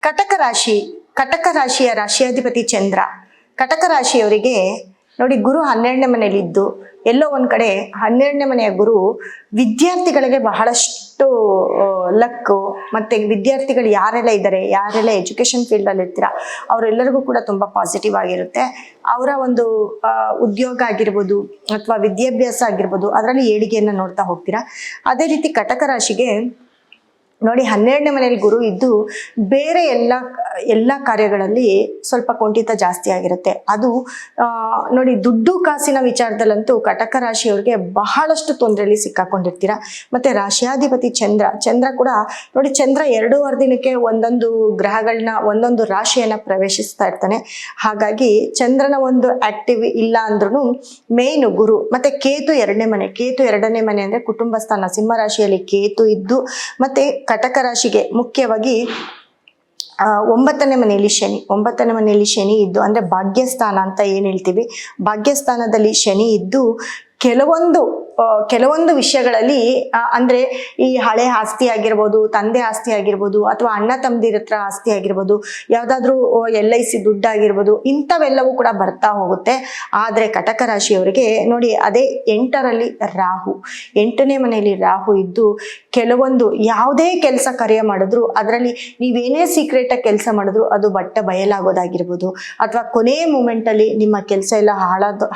ಕಟಕ ರಾಶಿ, ಕಟಕ ರಾಶಿಯ ರಾಶಿಯಾಧಿಪತಿ ಚಂದ್ರ. ಕಟಕ ರಾಶಿಯವರಿಗೆ ನೋಡಿ, ಗುರು 12ನೇ ಮನೆಯಲ್ಲಿದ್ದು ಎಲ್ಲೋ ಒಂದ್ ಕಡೆ 12ನೇ ಮನೆಯ ಗುರು ವಿದ್ಯಾರ್ಥಿಗಳಿಗೆ ಬಹಳಷ್ಟು ಲಕ್ಕು. ಮತ್ತೆ ವಿದ್ಯಾರ್ಥಿಗಳು ಯಾರೆಲ್ಲ ಇದ್ದಾರೆ, ಯಾರೆಲ್ಲ ಎಜುಕೇಶನ್ ಫೀಲ್ಡ್ ಅಲ್ಲಿ ಇರ್ತೀರಾ ಅವರೆಲ್ಲರಿಗೂ ಕೂಡ ತುಂಬಾ ಪಾಸಿಟಿವ್ ಆಗಿರುತ್ತೆ. ಅವರ ಒಂದು ಉದ್ಯೋಗ ಆಗಿರ್ಬೋದು ಅಥವಾ ವಿದ್ಯಾಭ್ಯಾಸ ಆಗಿರ್ಬೋದು ಅದರಲ್ಲಿ ಏಳಿಗೆಯನ್ನ ನೋಡ್ತಾ ಹೋಗ್ತೀರಾ. ಅದೇ ರೀತಿ ಕಟಕ ರಾಶಿಗೆ ನೋಡಿ 12ನೇ ಮನೆಯಲ್ಲಿ ಗುರು ಇದ್ದು ಬೇರೆ ಎಲ್ಲ ಕಾರ್ಯಗಳಲ್ಲಿ ಸ್ವಲ್ಪ ಕುಂಠಿತ ಜಾಸ್ತಿ ಆಗಿರುತ್ತೆ. ಅದು ನೋಡಿ, ದುಡ್ಡು ಕಾಸಿನ ವಿಚಾರದಲ್ಲಂತೂ ಕಟಕ ರಾಶಿಯವರಿಗೆ ಬಹಳಷ್ಟು ತೊಂದರೆಯಲ್ಲಿ ಸಿಕ್ಕಾಕೊಂಡಿರ್ತೀರಾ. ಮತ್ತೆ ರಾಶಿಯಾಧಿಪತಿ ಚಂದ್ರ ಕೂಡ ನೋಡಿ, ಚಂದ್ರ 2.5 ದಿನಕ್ಕೆ ಒಂದೊಂದು ಗ್ರಹಗಳನ್ನ ಒಂದೊಂದು ರಾಶಿಯನ್ನ ಪ್ರವೇಶಿಸ್ತಾ ಇರ್ತಾನೆ. ಹಾಗಾಗಿ ಚಂದ್ರನ ಒಂದು ಆಕ್ಟಿವ್ ಇಲ್ಲ ಅಂದ್ರೂ ಮೇನ್ ಗುರು ಮತ್ತೆ ಕೇತು 2ನೇ ಮನೆ. ಕೇತು 2ನೇ ಮನೆ ಅಂದ್ರೆ ಕುಟುಂಬ ಸ್ಥಾನ. ಸಿಂಹ ರಾಶಿಯಲ್ಲಿ ಕೇತು ಇದ್ದು ಮತ್ತೆ ಕಟಕ ರಾಶಿಗೆ ಮುಖ್ಯವಾಗಿ 9ನೇ ಮನೆಯಲ್ಲಿ ಶನಿ ಇದ್ದು ಅಂದ್ರೆ ಭಾಗ್ಯಸ್ಥಾನ ಅಂತ ಏನ್ ಹೇಳ್ತೀವಿ, ಭಾಗ್ಯಸ್ಥಾನದಲ್ಲಿ ಶನಿ ಇದ್ದು ಕೆಲವೊಂದು ವಿಷಯಗಳಲ್ಲಿ ಅಂದ್ರೆ ಈ ಹಳೆ ಆಸ್ತಿ ಆಗಿರ್ಬೋದು, ತಂದೆ ಆಸ್ತಿ ಆಗಿರ್ಬೋದು, ಅಥವಾ ಅಣ್ಣ ತಮ್ಮದಿರ ಹತ್ರ ಆಸ್ತಿ ಆಗಿರ್ಬೋದು, ಯಾವ್ದಾದ್ರು LIC ದುಡ್ಡು ಆಗಿರ್ಬೋದು, ಇಂಥವೆಲ್ಲವೂ ಕೂಡ ಬರ್ತಾ ಹೋಗುತ್ತೆ. ಆದ್ರೆ ಕಟಕ ರಾಶಿಯವರಿಗೆ ನೋಡಿ, ಅದೇ 8ರಲ್ಲಿ ರಾಹು, 8ನೇ ಮನೆಯಲ್ಲಿ ರಾಹು ಇದ್ದು ಕೆಲವೊಂದು ಯಾವುದೇ ಕೆಲಸ ಕಾರ್ಯ ಮಾಡಿದ್ರು ಅದರಲ್ಲಿ ನೀವೇನೇ ಸೀಕ್ರೆಟ್ ಆಗಿ ಕೆಲಸ ಮಾಡಿದ್ರು ಅದು ಬಯಲಾಗೋದಾಗಿರ್ಬೋದು, ಅಥವಾ ಕೊನೆ ಮೂಮೆಂಟ್ ಅಲ್ಲಿ ನಿಮ್ಮ ಕೆಲಸ ಎಲ್ಲ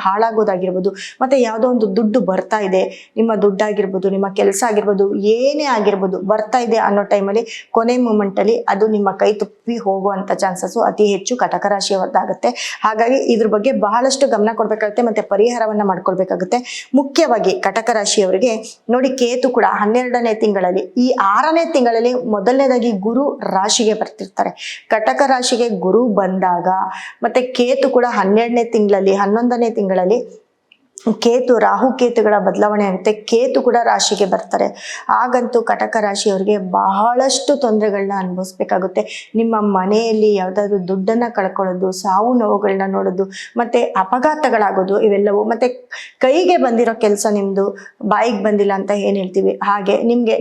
ಹಾಳಾಗೋದಾಗಿರ್ಬೋದು. ಮತ್ತೆ ಯಾವುದೋ ಒಂದು ದುಡ್ಡು ಬರ್ತಾ ಇದೆ, ನಿಮ್ಮ ದುಡ್ಡಾಗಿರ್ಬೋದು, ನಿಮ್ಮ ಕೆಲಸ ಆಗಿರ್ಬೋದು, ಏನೇ ಆಗಿರ್ಬೋದು ಬರ್ತಾ ಇದೆ ಅನ್ನೋ ಟೈಮಲ್ಲಿ ಕೊನೆ ಮೂಮೆಂಟ್ ಅಲ್ಲಿ ಅದು ನಿಮ್ಮ ಕೈ ತುಪ್ಪಿ ಹೋಗುವಂತ ಚಾನ್ಸಸ್ ಅತಿ ಹೆಚ್ಚು ಕಟಕ ರಾಶಿಯವದ್ದಾಗುತ್ತೆ. ಹಾಗಾಗಿ ಇದ್ರ ಬಗ್ಗೆ ಬಹಳಷ್ಟು ಗಮನ ಕೊಡ್ಬೇಕಾಗುತ್ತೆ, ಮತ್ತೆ ಪರಿಹಾರವನ್ನ ಮಾಡ್ಕೊಳ್ಬೇಕಾಗುತ್ತೆ. ಮುಖ್ಯವಾಗಿ ಕಟಕ ರಾಶಿಯವರಿಗೆ ನೋಡಿ, ಕೇತು ಕೂಡ 12ನೇ ತಿಂಗಳಲ್ಲಿ, ಈ 6ನೇ ತಿಂಗಳಲ್ಲಿ ಮೊದಲನೇದಾಗಿ ಗುರು ರಾಶಿಗೆ ಬರ್ತಿರ್ತಾರೆ. ಕಟಕ ರಾಶಿಗೆ ಗುರು ಬಂದಾಗ ಮತ್ತೆ ಕೇತು ಕೂಡ 12ನೇ ತಿಂಗಳಲ್ಲಿ 11ನೇ ತಿಂಗಳಲ್ಲಿ ರಾಹು ಕೇತುಗಳ ಬದಲಾವಣೆ ಆಗುತ್ತೆ. ಕೇತು ಕೂಡ ರಾಶಿಗೆ ಬರ್ತಾರೆ. ಆಗಂತೂ ಕಟಕ ರಾಶಿಯವರಿಗೆ ಬಹಳಷ್ಟು ತೊಂದರೆಗಳನ್ನ ಅನುಭವಿಸ್ಬೇಕಾಗುತ್ತೆ. ನಿಮ್ಮ ಮನೆಯಲ್ಲಿ ಯಾವ್ದಾದ್ರು ದುಡ್ಡನ್ನ ಕಳ್ಕೊಳ್ಳೋದು, ಸಾವು ನೋವುಗಳನ್ನ ನೋಡೋದು, ಮತ್ತೆ ಅಪಘಾತಗಳಾಗೋದು, ಇವೆಲ್ಲವೂ. ಮತ್ತೆ ಕೈಗೆ ಬಂದಿರೋ ಕೆಲಸ ನಿಮ್ದು ಬಾಯಿಗೆ ಬಂದಿಲ್ಲ ಅಂತ ಏನ್ ಹೇಳ್ತೀವಿ, ಹಾಗೆ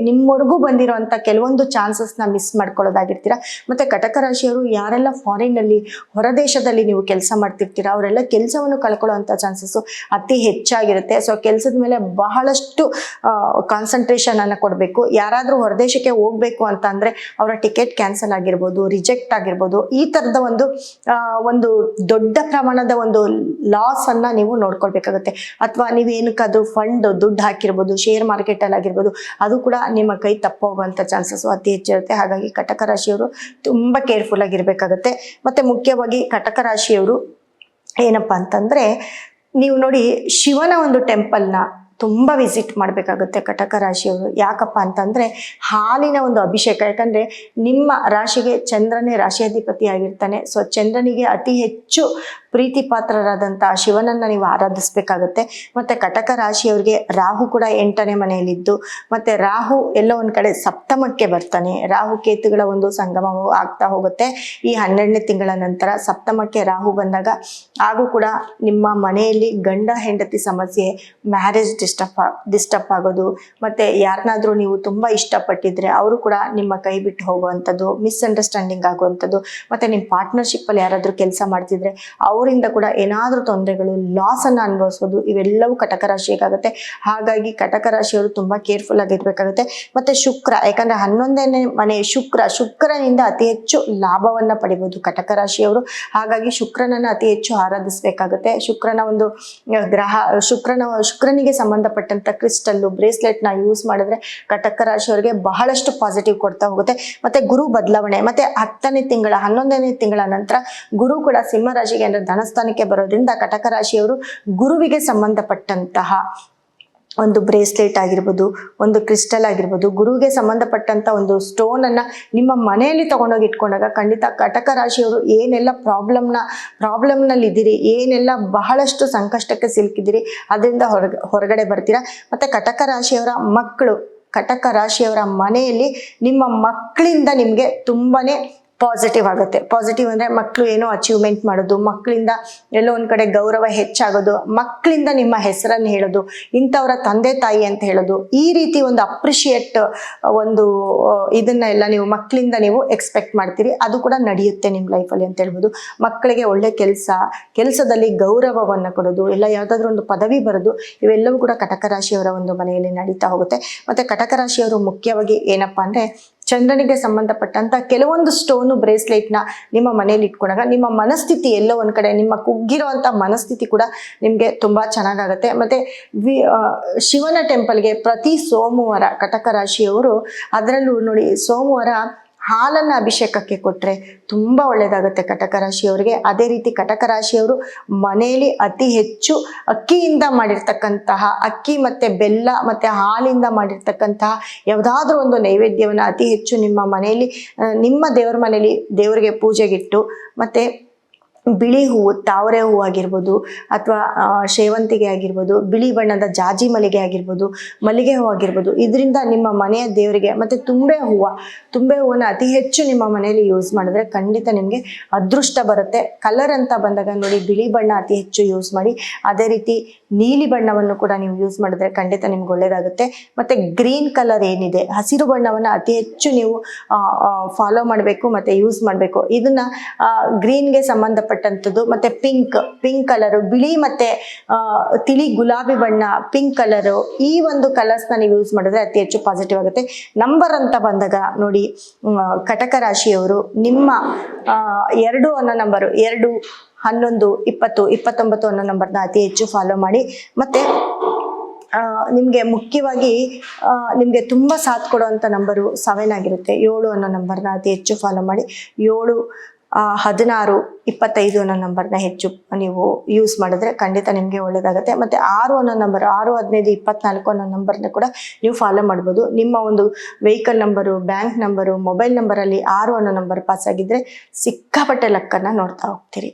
ನಿಮ್ಮವರೆಗೂ ಬಂದಿರೋ ಅಂತ ಕೆಲವೊಂದು ಚಾನ್ಸಸ್ನ ಮಿಸ್ ಮಾಡ್ಕೊಳ್ಳೋದಾಗಿರ್ತೀರಾ. ಮತ್ತೆ ಕಟಕ ರಾಶಿಯವರು ಯಾರೆಲ್ಲ ಫಾರಿನ್ ಅಲ್ಲಿ, ಹೊರದೇಶದಲ್ಲಿ ನೀವು ಕೆಲಸ ಮಾಡ್ತಿರ್ತೀರಾ ಅವರೆಲ್ಲ ಕೆಲಸವನ್ನು ಕಳ್ಕೊಳ್ಳೋ ಅಂತ ಚಾನ್ಸಸ್ ಅತಿ ಹೆಚ್ಚಾಗಿರುತ್ತೆ. ಸೊ ಕೆಲಸದ ಮೇಲೆ ಬಹಳಷ್ಟು ಕಾನ್ಸಂಟ್ರೇಷನ್ ಅನ್ನ ಕೊಡಬೇಕು. ಯಾರಾದ್ರೂ ಹೊರದೇಶಕ್ಕೆ ಹೋಗ್ಬೇಕು ಅಂತ ಅಂದ್ರೆ ಅವರ ಟಿಕೆಟ್ ಕ್ಯಾನ್ಸಲ್ ಆಗಿರ್ಬೋದು, ರಿಜೆಕ್ಟ್ ಆಗಿರ್ಬೋದು, ಈ ತರದ ಒಂದು ದೊಡ್ಡ ಪ್ರಮಾಣದ ಒಂದು ಲಾಸ್ ಅನ್ನ ನೀವು ನೋಡ್ಕೊಳ್ಬೇಕಾಗುತ್ತೆ. ಅಥವಾ ನೀವೇನಕ್ಕಾದ್ರೂ ಫಂಡ್ ದುಡ್ಡು ಹಾಕಿರ್ಬೋದು, ಶೇರ್ ಮಾರ್ಕೆಟ್ ಅಲ್ಲಿ ಆಗಿರ್ಬೋದು, ಅದು ಕೂಡ ನಿಮ್ಮ ಕೈ ತಪ್ಪೋಗುವಂತ ಚಾನ್ಸಸ್ ಅತಿ ಹೆಚ್ಚಿರುತ್ತೆ. ಹಾಗಾಗಿ ಕಟಕ ರಾಶಿಯವರು ತುಂಬಾ ಕೇರ್ಫುಲ್ ಆಗಿರ್ಬೇಕಾಗುತ್ತೆ. ಮತ್ತೆ ಮುಖ್ಯವಾಗಿ ಕಟಕ ರಾಶಿಯವರು ಏನಪ್ಪಾ ಅಂತಂದ್ರೆ, ನೀವು ನೋಡಿ, ಶಿವನ ಒಂದು ಟೆಂಪಲ್ನ ತುಂಬ ವಿಸಿಟ್ ಮಾಡಬೇಕಾಗುತ್ತೆ ಕಟಕ ರಾಶಿಯವರು. ಯಾಕಪ್ಪ ಅಂತಂದ್ರೆ ಹಾಲಿನ ಒಂದು ಅಭಿಷೇಕ. ಯಾಕಂದ್ರೆ ನಿಮ್ಮ ರಾಶಿಗೆ ಚಂದ್ರನೇ ರಾಶಿಯಾಧಿಪತಿ ಆಗಿರ್ತಾನೆ. ಸೊ ಚಂದ್ರನಿಗೆ ಅತಿ ಹೆಚ್ಚು ಪ್ರೀತಿ ಪಾತ್ರರಾದಂತಹ ಶಿವನನ್ನ ನೀವು ಆರಾಧಿಸ್ಬೇಕಾಗುತ್ತೆ. ಮತ್ತೆ ಕಟಕ ರಾಶಿಯವರಿಗೆ ರಾಹು ಕೂಡ 8ನೇ ಮನೆಯಲ್ಲಿದ್ದು, ಮತ್ತೆ ರಾಹು ಎಲ್ಲೋ ಒಂದ್ ಕಡೆ ಸಪ್ತಮಕ್ಕೆ ಬರ್ತಾನೆ. ರಾಹು ಕೇತುಗಳ ಒಂದು ಸಂಗಮವು ಆಗ್ತಾ ಹೋಗುತ್ತೆ ಈ 12ನೇ ತಿಂಗಳ ನಂತರ. ಸಪ್ತಮಕ್ಕೆ ರಾಹು ಬಂದಾಗ ಹಾಗೂ ಕೂಡ ನಿಮ್ಮ ಮನೆಯಲ್ಲಿ ಗಂಡ ಹೆಂಡತಿ ಸಮಸ್ಯೆ, ಮ್ಯಾರೇಜ್ ಡಿಸ್ಟರ್ಬ್ ಆಗೋದು, ಮತ್ತೆ ಯಾರನ್ನಾದ್ರೂ ನೀವು ತುಂಬಾ ಇಷ್ಟಪಟ್ಟಿದ್ರೆ ಅವರು ಕೂಡ ನಿಮ್ಮ ಕೈ ಬಿಟ್ಟು ಹೋಗುವಂಥದ್ದು, ಮಿಸ್ಅಂಡರ್ಸ್ಟ್ಯಾಂಡಿಂಗ್ ಆಗುವಂಥದ್ದು, ಮತ್ತೆ ನಿಮ್ಮ ಪಾರ್ಟ್ನರ್ಶಿಪ್ ಅಲ್ಲಿ ಯಾರಾದ್ರೂ ಕೆಲಸ ಮಾಡ್ತಿದ್ರೆ ಅವರಿಂದ ಕೂಡ ಏನಾದ್ರೂ ತೊಂದರೆಗಳು, ಲಾಸ್ ಅನ್ನ ಅನುಭವಿಸೋದು, ಇವೆಲ್ಲವೂ ಕಟಕ ರಾಶಿಗಾಗುತ್ತೆ. ಹಾಗಾಗಿ ಕಟಕ ರಾಶಿಯವರು ತುಂಬಾ ಕೇರ್ಫುಲ್ ಆಗಿರ್ಬೇಕಾಗುತ್ತೆ. ಮತ್ತೆ ಶುಕ್ರ, ಯಾಕಂದ್ರೆ 11ನೇ ಮನೆ ಶುಕ್ರನಿಂದ ಅತಿ ಹೆಚ್ಚು ಲಾಭವನ್ನ ಪಡಿಬಹುದು ಕಟಕ ರಾಶಿಯವರು. ಹಾಗಾಗಿ ಶುಕ್ರನನ್ನ ಅತಿ ಹೆಚ್ಚು ಆರಾಧಿಸ್ಬೇಕಾಗುತ್ತೆ. ಶುಕ್ರನ ಒಂದು ಗ್ರಹ, ಶುಕ್ರನಿಗೆ ಸಂಬಂಧಪಟ್ಟಂತ ಕ್ರಿಸ್ಟಲ್ ಬ್ರೇಸ್ಲೆಟ್ ನ ಯೂಸ್ ಮಾಡಿದ್ರೆ ಕಟಕ ರಾಶಿಯವರಿಗೆ ಬಹಳಷ್ಟು ಪಾಸಿಟಿವ್ ಕೊಡ್ತಾ ಹೋಗುತ್ತೆ. ಮತ್ತೆ ಗುರು ಬದಲಾವಣೆ, ಮತ್ತೆ 11ನೇ ತಿಂಗಳ ನಂತರ ಗುರು ಕೂಡ ಸಿಂಹ ರಾಶಿಗೆ ಅಂದ್ರೆ ಧನಸ್ಥಾನಕ್ಕೆ ಬರೋದ್ರಿಂದ ಕಟಕ ರಾಶಿಯವರು ಗುರುವಿಗೆ ಸಂಬಂಧಪಟ್ಟಂತಹ ಒಂದು ಬ್ರೇಸ್ಲೆಟ್ ಆಗಿರ್ಬೋದು, ಒಂದು ಕ್ರಿಸ್ಟಲ್ ಆಗಿರ್ಬೋದು, ಗುರುವಿಗೆ ಸಂಬಂಧಪಟ್ಟಂತ ಒಂದು ಸ್ಟೋನ್ ಅನ್ನ ನಿಮ್ಮ ಮನೆಯಲ್ಲಿ ತಗೊಂಡೋಗಿ ಇಟ್ಕೊಂಡಾಗ ಖಂಡಿತ ಕಟಕ ರಾಶಿಯವರು ಏನೆಲ್ಲ ಪ್ರಾಬ್ಲಮ್ನಲ್ಲಿ ಇದ್ದೀರಿ, ಏನೆಲ್ಲ ಬಹಳಷ್ಟು ಸಂಕಷ್ಟಕ್ಕೆ ಸಿಲುಕಿದ್ದೀರಿ, ಅದರಿಂದ ಹೊರಗಡೆ ಬರ್ತೀರಾ. ಮತ್ತೆ ಕಟಕ ರಾಶಿಯವರ ಮನೆಯಲ್ಲಿ ನಿಮ್ಮ ಮಕ್ಕಳಿಂದ ನಿಮ್ಗೆ ತುಂಬಾನೇ ಪಾಸಿಟಿವ್ ಆಗುತ್ತೆ. ಪಾಸಿಟಿವ್ ಅಂದ್ರೆ ಮಕ್ಕಳು ಏನೋ ಅಚೀವ್ಮೆಂಟ್ ಮಾಡೋದು, ಮಕ್ಕಳಿಂದ ಎಲ್ಲೋ ಒಂದ್ ಕಡೆ ಗೌರವ ಹೆಚ್ಚಾಗೋದು, ಮಕ್ಕಳಿಂದ ನಿಮ್ಮ ಹೆಸರನ್ನು ಹೇಳೋದು, ಇಂಥವರ ತಂದೆ ತಾಯಿ ಅಂತ ಹೇಳೋದು, ಈ ರೀತಿ ಒಂದು ಅಪ್ರಿಶಿಯೇಟ್ ಒಂದು ಇದನ್ನ ಎಲ್ಲ ನೀವು ಮಕ್ಕಳಿಂದ ನೀವು ಎಕ್ಸ್ಪೆಕ್ಟ್ ಮಾಡ್ತೀರಿ. ಅದು ಕೂಡ ನಡೆಯುತ್ತೆ ನಿಮ್ಮ ಲೈಫಲ್ಲಿ ಅಂತ ಹೇಳ್ಬೋದು. ಮಕ್ಕಳಿಗೆ ಒಳ್ಳೆ ಕೆಲಸದಲ್ಲಿ ಗೌರವವನ್ನು ಕೊಡೋದು, ಇಲ್ಲ ಯಾವ್ದಾದ್ರು ಒಂದು ಪದವಿ ಬರೋದು, ಇವೆಲ್ಲವೂ ಕೂಡ ಕಟಕ ರಾಶಿಯವರ ಒಂದು ಮನೆಯಲ್ಲಿ ನಡೀತಾ ಹೋಗುತ್ತೆ. ಮತ್ತೆ ಕಟಕ ರಾಶಿಯವರು ಮುಖ್ಯವಾಗಿ ಏನಪ್ಪಾ ಅಂದ್ರೆ ಚಂದ್ರನಿಗೆ ಸಂಬಂಧಪಟ್ಟಂತ ಕೆಲವೊಂದು ಸ್ಟೋನು ಬ್ರೇಸ್ಲೆಟ್ನ ನಿಮ್ಮ ಮನೆಯಲ್ಲಿ ಇಟ್ಕೊಂಡಾಗ ನಿಮ್ಮ ಮನಸ್ಥಿತಿ ಎಲ್ಲೋ ಒಂದ್ ಕಡೆ, ನಿಮ್ಮ ಕುಗ್ಗಿರುವಂತ ಮನಸ್ಥಿತಿ ಕೂಡ ನಿಮ್ಗೆ ತುಂಬಾ ಚೆನ್ನಾಗಾಗತ್ತೆ. ಮತ್ತೆ ಶಿವನ ಟೆಂಪಲ್ಗೆ ಪ್ರತಿ ಸೋಮವಾರ ಕಟಕ ರಾಶಿಯವರು, ಅದರಲ್ಲೂ ನೋಡಿ ಸೋಮವಾರ ಹಾಲನ್ನ ಅಭಿಷೇಕಕ್ಕೆ ಕೊಟ್ರೆ ತುಂಬಾ ಒಳ್ಳೇದಾಗುತ್ತೆ ಕಟಕ ರಾಶಿಯವರಿಗೆ. ಅದೇ ರೀತಿ ಕಟಕ ರಾಶಿಯವರು ಮನೆಯಲ್ಲಿ ಅತಿ ಹೆಚ್ಚು ಅಕ್ಕಿಯಿಂದ ಮಾಡಿರ್ತಕ್ಕಂತಹ, ಅಕ್ಕಿ ಮತ್ತೆ ಬೆಲ್ಲ ಮತ್ತೆ ಹಾಲಿಂದ ಮಾಡಿರ್ತಕ್ಕಂತಹ ಯಾವುದಾದ್ರೂ ಒಂದು ನೈವೇದ್ಯವನ್ನ ಅತಿ ಹೆಚ್ಚು ನಿಮ್ಮ ಮನೆಯಲ್ಲಿ, ನಿಮ್ಮ ದೇವರ ಮನೆಯಲ್ಲಿ ದೇವರಿಗೆ ಪೂಜೆಗಿಟ್ಟು, ಮತ್ತೆ ಬಿಳಿ ಹೂವು, ತಾವರೆ ಹೂವು ಆಗಿರ್ಬೋದು, ಅಥವಾ ಸೇವಂತಿಗೆ ಆಗಿರ್ಬೋದು, ಬಿಳಿ ಬಣ್ಣದ ಜಾಜಿ ಮಲ್ಲಿಗೆ ಆಗಿರ್ಬೋದು, ಮಲ್ಲಿಗೆ ಹೂವು ಆಗಿರ್ಬೋದು, ಇದರಿಂದ ನಿಮ್ಮ ಮನೆಯ ದೇವರಿಗೆ, ಮತ್ತೆ ತುಂಬೆ ಹೂವನ್ನ ಅತಿ ಹೆಚ್ಚು ನಿಮ್ಮ ಮನೆಯಲ್ಲಿ ಯೂಸ್ ಮಾಡಿದ್ರೆ ಖಂಡಿತ ನಿಮಗೆ ಅದೃಷ್ಟ ಬರುತ್ತೆ. ಕಲರ್ ಅಂತ ಬಂದಾಗ ನೋಡಿ, ಬಿಳಿ ಬಣ್ಣ ಅತಿ ಹೆಚ್ಚು ಯೂಸ್ ಮಾಡಿ. ಅದೇ ರೀತಿ ನೀಲಿ ಬಣ್ಣವನ್ನು ಕೂಡ ನೀವು ಯೂಸ್ ಮಾಡಿದ್ರೆ ಖಂಡಿತ ನಿಮ್ಗೆ ಒಳ್ಳೇದಾಗುತ್ತೆ. ಮತ್ತೆ ಗ್ರೀನ್ ಕಲರ್ ಏನಿದೆ, ಹಸಿರು ಬಣ್ಣವನ್ನು ಅತಿ ಹೆಚ್ಚು ನೀವು ಫಾಲೋ ಮಾಡಬೇಕು ಮತ್ತೆ ಯೂಸ್ ಮಾಡಬೇಕು. ಇದನ್ನ ಗ್ರೀನ್ಗೆ ಸಂಬಂಧಪಟ್ಟಂಥದ್ದು. ಮತ್ತೆ ಪಿಂಕ್ ಕಲರು, ಬಿಳಿ ಮತ್ತೆ ತಿಳಿ ಗುಲಾಬಿ ಬಣ್ಣ, ಪಿಂಕ್ ಕಲರು, ಈ ಒಂದು ಕಲರ್ಸ್ನ ನೀವು ಯೂಸ್ ಮಾಡಿದ್ರೆ ಅತಿ ಹೆಚ್ಚು ಪಾಸಿಟಿವ್ ಆಗುತ್ತೆ. ನಂಬರ್ ಅಂತ ಬಂದಾಗ ನೋಡಿ, ಕಟಕ ರಾಶಿಯವರು ನಿಮ್ಮ 2 ಅನ್ನೋ ನಂಬರು, 2, 11, 20, 29 ಅನ್ನೋ ನಂಬರ್ನ ಅತಿ ಹೆಚ್ಚು ಫಾಲೋ ಮಾಡಿ. ಮತ್ತೆ ನಿಮಗೆ ಮುಖ್ಯವಾಗಿ ನಿಮಗೆ ತುಂಬ ಸಾಥ್ ಕೊಡುವಂಥ ನಂಬರು 7 ಆಗಿರುತ್ತೆ. 7 ಅನ್ನೋ ನಂಬರ್ನ ಅತಿ ಹೆಚ್ಚು ಫಾಲೋ ಮಾಡಿ. 7, 16, 25 ಅನ್ನೋ ನಂಬರ್ನ ಹೆಚ್ಚು ನೀವು ಯೂಸ್ ಮಾಡಿದ್ರೆ ಖಂಡಿತ ನಿಮಗೆ ಒಳ್ಳೇದಾಗುತ್ತೆ. ಮತ್ತು 6 ಅನ್ನೋ ನಂಬರ್, 6, 15, 24 ಅನ್ನೋ ನಂಬರ್ನ ಕೂಡ ನೀವು ಫಾಲೋ ಮಾಡ್ಬೋದು. ನಿಮ್ಮ ಒಂದು vehicle number, bank number, mobile ನಂಬರಲ್ಲಿ 6 ಅನ್ನೋ ನಂಬರ್ ಪಾಸ್ ಆಗಿದ್ರೆ ಸಿಕ್ಕಾಪಟ್ಟೆ ಲಕ್ಕನ್ನು ನೋಡ್ತಾ ಹೋಗ್ತೀರಿ.